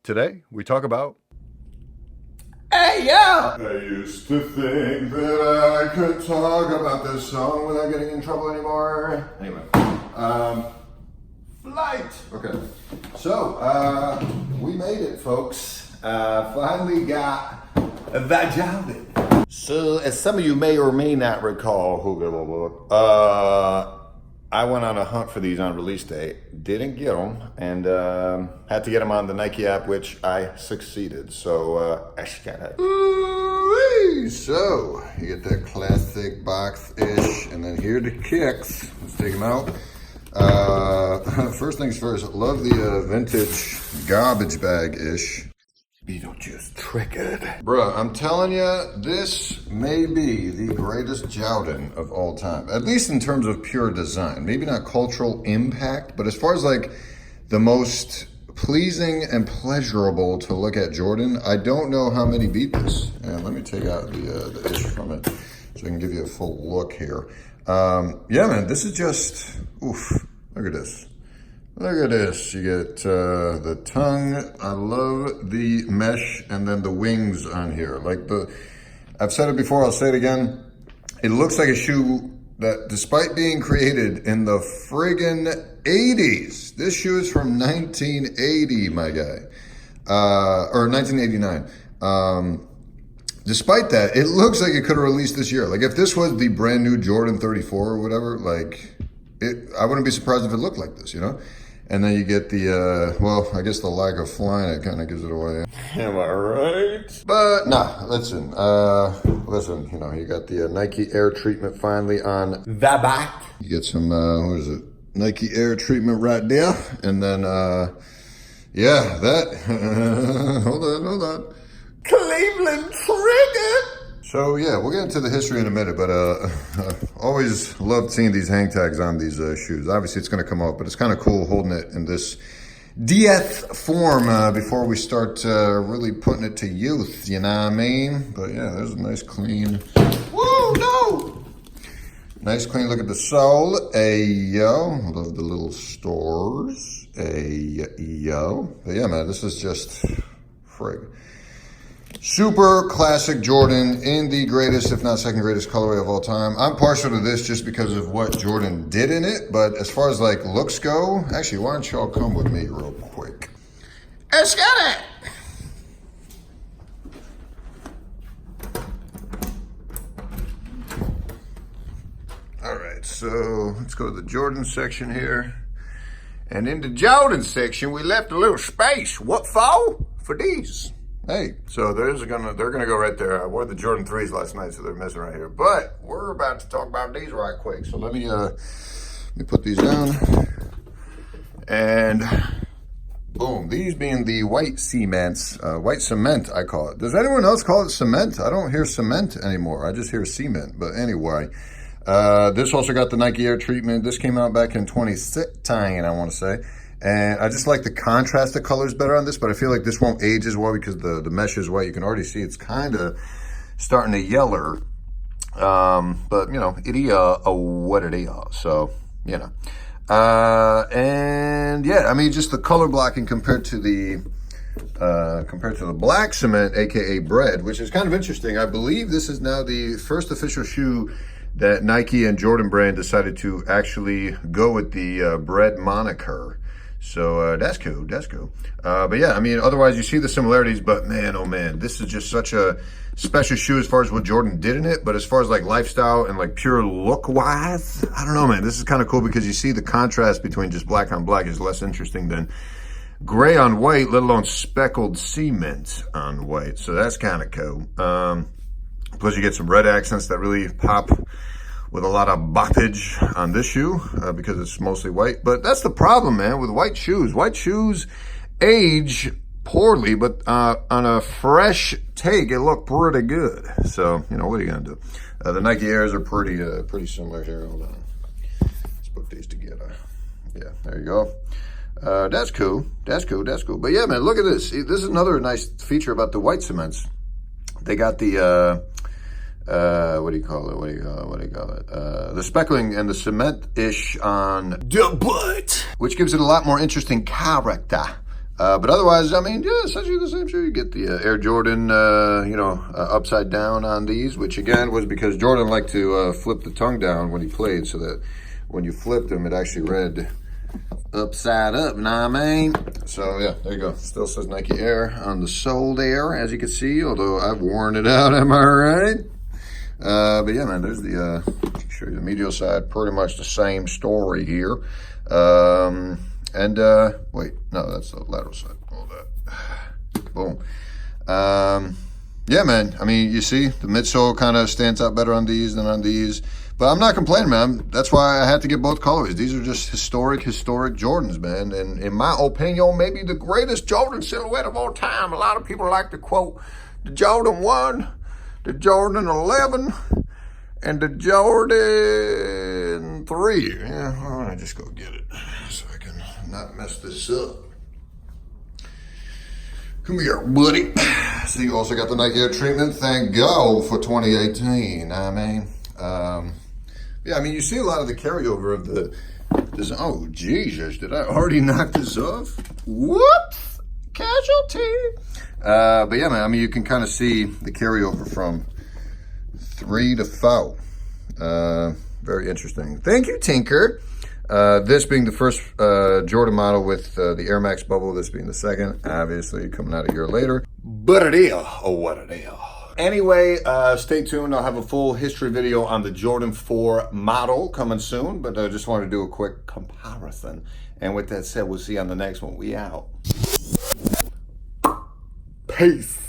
Today, we talk about... Hey, yeah! I used to think that I could talk about this song without getting in trouble anymore. Anyway, flight. Okay, so we made it, folks. Finally got the job. So, as some of you may or may not recall, I went on a hunt for these on release day, didn't get them, and had to get them on the Nike app, which I succeeded. So, so you get that classic box-ish, and then here are the kicks. Let's take them out. First things first, love the vintage garbage bag-ish. Beetlejuice triggered. Bruh, I'm telling you, this may be the greatest Jordan of all time. At least in terms of pure design. Maybe not cultural impact, but as far as like the most pleasing and pleasurable to look at Jordan, I don't know how many beat this. And let me take out the ish from it so I can give you a full look here. Yeah, man, this is just, oof, look at this. Look at this, you get the tongue, I love the mesh, and then the wings on here. I've said it before, I'll say it again. It looks like a shoe that, despite being created in the friggin' 80s, this shoe is from 1980, my guy, or 1989. Despite that, it looks like it could have released this year. Like if this was the brand new Jordan 34 or whatever, I wouldn't be surprised if it looked like this, you know? And then you get the, well, I guess the lack of flying, it kind of gives it away. Am I right? But nah, listen, you know, you got the Nike Air treatment finally on the back. You get some, what is it? Nike Air treatment right there. And then, yeah, that, hold on. Cleveland triggered. So yeah, we'll get into the history in a minute, but always loved seeing these hang tags on these shoes. Obviously it's gonna come off, but it's kind of cool holding it in this DF form before we start really putting it to use, you know what I mean? But yeah, there's a nice clean, whoa, no! Nice clean look at the sole, ayo. Love the little stores, ayo. But yeah, man, this is just frig. Super classic Jordan in the greatest, if not second greatest colorway of all time. I'm partial to this just because of what Jordan did in it. But as far as like looks go, actually, why don't y'all come with me real quick? Let's get it. All right, so let's go to the Jordan section here. And in the Jordan section, we left a little space. What for? For these. Hey, so they're gonna go right there. I wore the Jordan 3s last night, so they're messing right here. But we're about to talk about these right quick. So let me put these down. And boom, these being the white cements, white cement, I call it. Does anyone else call it cement? I don't hear cement anymore. I just hear cement. But anyway, this also got the Nike Air treatment. This came out back in 2016, I want to say. And I just like the contrast of colors better on this, but I feel like this won't age as well because the mesh is white. You can already see it's kind of starting to yeller. But, you know, it is what it is. So, you know. And, yeah, I mean, just the color blocking compared to the black cement, a.k.a. Bred, which is kind of interesting. I believe this is now the first official shoe that Nike and Jordan brand decided to actually go with the Bred moniker. So that's cool, that's cool. But yeah, I mean, otherwise you see the similarities, but man, oh man, this is just such a special shoe as far as what Jordan did in it. But as far as like lifestyle and like pure look wise, I don't know, man, this is kind of cool because you see the contrast between just black on black is less interesting than gray on white, let alone speckled cement on white. So that's kind of cool. Plus you get some red accents that really pop with a lot of boppage on this shoe because it's mostly white. But that's the problem, man, with white shoes. White shoes age poorly, but on a fresh take, it looked pretty good. So, you know, what are you gonna do? The Nike Airs are pretty similar here. Hold on. Let's put these together. Yeah, there you go. That's cool. That's cool. That's cool. But yeah, man, look at this. See, this is another nice feature about the white cements. They got the what do you call it? The speckling and the cement-ish on the butt, which gives it a lot more interesting character. But otherwise, I mean, yeah, essentially the same shoe. You get the Air Jordan, upside down on these, which again was because Jordan liked to flip the tongue down when he played, so that when you flipped them, it actually read upside up, know what I mean? So yeah, there you go. Still says Nike Air on the sole there, as you can see, although I've worn it out, am I right? But yeah, man, there's the, show you the medial side, pretty much the same story here. Wait, no, that's the lateral side, all that. Boom. Yeah, man, I mean, you see, the midsole kind of stands out better on these than on these. But I'm not complaining, man. That's why I had to get both colorways. These are just historic Jordans, man. And in my opinion, maybe the greatest Jordan silhouette of all time. A lot of people like to quote the Jordan 1, the Jordan 11, and the Jordan 3. Yeah, why don't I just go get it so I can not mess this up. Come here, buddy. So you also got the Nike Air treatment. Thank God for 2018, I mean. Yeah, I mean, you see a lot of the carryover of this. Oh, Jesus, did I already knock this off? Whoops, casualty. But yeah, man, I mean, you can kind of see the carryover from 3 to 4. Very interesting. Thank you, Tinker. This being the first Jordan model with the Air Max bubble, this being the second, obviously coming out a year later. But it is, oh, what it is. Anyway, stay tuned. I'll have a full history video on the Jordan 4 model coming soon, but I just wanted to do a quick comparison. And with that said, we'll see you on the next one. We out. Peace.